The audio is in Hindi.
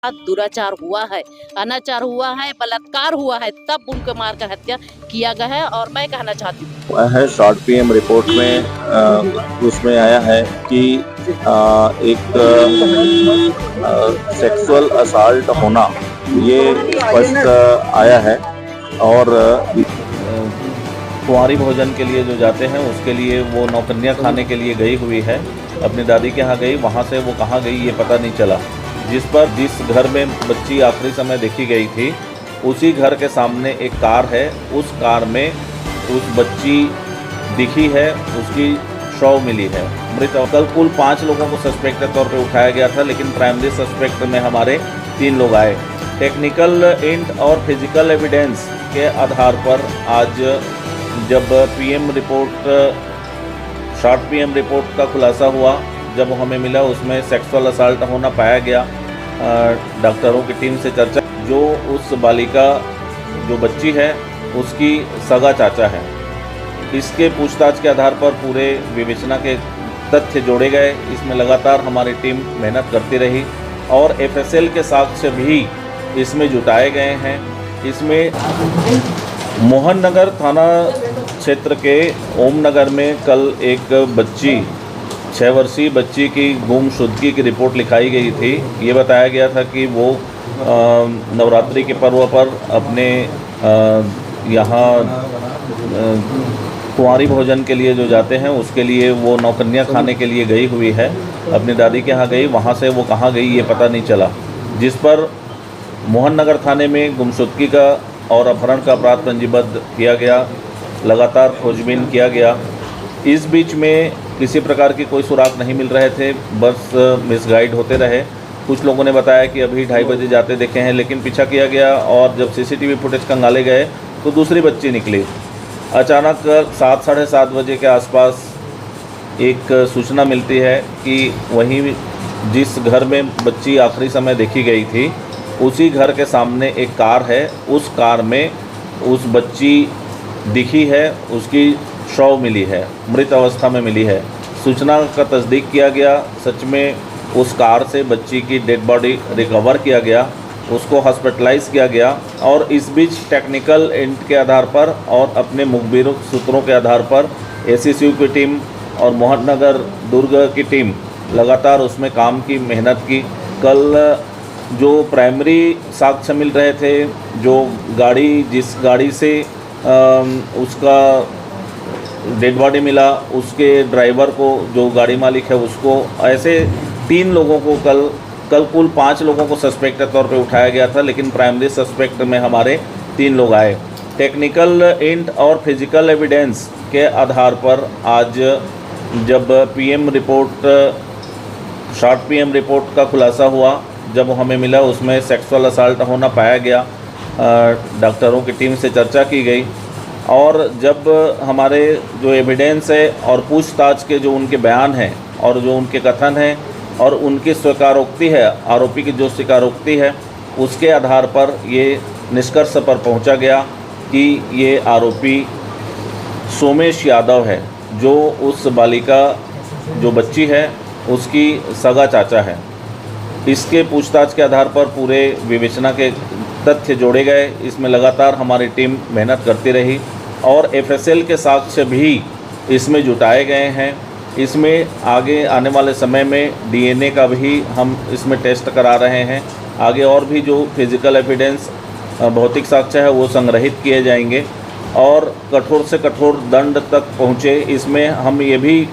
दुराचार हुआ है, अनाचार हुआ है, बलात्कार हुआ है, तब उनको मारकर हत्या किया गया है। और मैं कहना चाहती हूँ है शॉर्ट पीएम रिपोर्ट में उसमें आया है कि एक सेक्सुअल असाल्ट होना ये स्पष्ट आया है। और कुंवारी भोजन के लिए जो जाते हैं उसके लिए वो नौकन्या खाने के लिए गई हुई है, अपनी दादी के यहाँ गई, वहाँ से वो कहाँ गई ये पता नहीं चला। जिस घर में बच्ची आखिरी समय देखी गई थी उसी घर के सामने एक कार है, उस कार में उस बच्ची दिखी है, उसकी शव मिली है मृत। कल कुल 5 लोगों को सस्पेक्ट के तौर पे उठाया गया था, लेकिन प्राइमरी सस्पेक्ट में हमारे 3 लोग आए। टेक्निकल इंट और फिजिकल एविडेंस के आधार पर आज जब शॉर्ट पीएम रिपोर्ट का खुलासा हुआ, जब हमें मिला उसमें सेक्सुअल असाल्ट होना पाया गया। डॉक्टरों की टीम से चर्चा, जो उस बालिका जो बच्ची है उसकी सगा चाचा है। इसके पूछताछ के आधार पर पूरे विवेचना के तथ्य जोड़े गए। इसमें लगातार हमारी टीम मेहनत करती रही और एफएसएल के साक्ष्य भी इसमें जुटाए गए हैं। इसमें मोहन नगर थाना क्षेत्र के ओम नगर में कल एक बच्ची 6 वर्षीय बच्ची की गुमशुदगी की रिपोर्ट लिखाई गई थी। ये बताया गया था कि वो नवरात्रि के पर्व पर अपने यहाँ कुंवारी भोजन के लिए जो जाते हैं उसके लिए वो नौकन्या खाने के लिए गई हुई है, अपनी दादी के यहाँ गई, वहाँ से वो कहाँ गई ये पता नहीं चला। जिस पर मोहन नगर थाने में गुमशुदगी का और अपहरण का अपराध पंजीबद्ध किया गया, लगातार खोजबीन किया गया। इस बीच में किसी प्रकार की कोई सुराग नहीं मिल रहे थे, बस मिसगाइड होते रहे। कुछ लोगों ने बताया कि अभी 2:30 बजे जाते देखे हैं, लेकिन पीछा किया गया और जब सीसीटीवी फुटेज खंगाले गए तो दूसरी बच्ची निकली। अचानक 7 साढ़े 7 बजे के आसपास एक सूचना मिलती है कि वहीं जिस घर में बच्ची आखिरी समय देखी गई थी उसी घर के सामने एक कार है, उस कार में उस बच्ची दिखी है, उसकी शव मिली है, मृत अवस्था में मिली है। सूचना का तस्दीक किया गया, सच में उस कार से बच्ची की डेड बॉडी रिकवर किया गया, उसको हॉस्पिटलाइज किया गया। और इस बीच टेक्निकल इंट के आधार पर और अपने मुखबिर सूत्रों के आधार पर एसीसीयू की टीम और मोहन नगर दुर्ग की टीम लगातार उसमें काम की, मेहनत की। कल जो प्राइमरी साक्ष्य मिल रहे थे, जो जिस गाड़ी से उसका डेड बॉडी मिला, उसके ड्राइवर को, जो गाड़ी मालिक है उसको, ऐसे 3 लोगों को कल कुल 5 लोगों को सस्पेक्ट के तौर पे उठाया गया था, लेकिन प्राइमरी सस्पेक्ट में हमारे 3 लोग आए। टेक्निकल इंट और फिजिकल एविडेंस के आधार पर आज जब शॉर्ट पीएम रिपोर्ट का खुलासा हुआ, जब हमें मिला उसमें सेक्सुअल असाल्ट होना पाया गया। डॉक्टरों की टीम से चर्चा की गई और जब हमारे जो एविडेंस है और पूछताछ के जो उनके बयान हैं और जो उनके कथन हैं और उनकी स्वीकारोक्ति है, आरोपी की जो स्वीकारोक्ति है, उसके आधार पर ये निष्कर्ष पर पहुंचा गया कि ये आरोपी सोमेश यादव है, जो उस बालिका जो बच्ची है उसकी सगा चाचा है। इसके पूछताछ के आधार पर पूरे विवेचना के तथ्य जोड़े गए। इसमें लगातार हमारी टीम मेहनत करती रही और एफएसएल के साक्ष्य भी इसमें जुटाए गए हैं। इसमें आगे आने वाले समय में डीएनए का भी हम इसमें टेस्ट करा रहे हैं। आगे और भी जो फिजिकल एविडेंस, भौतिक साक्ष्य है, वो संग्रहित किए जाएंगे और कठोर से कठोर दंड तक पहुँचे। इसमें हम ये भी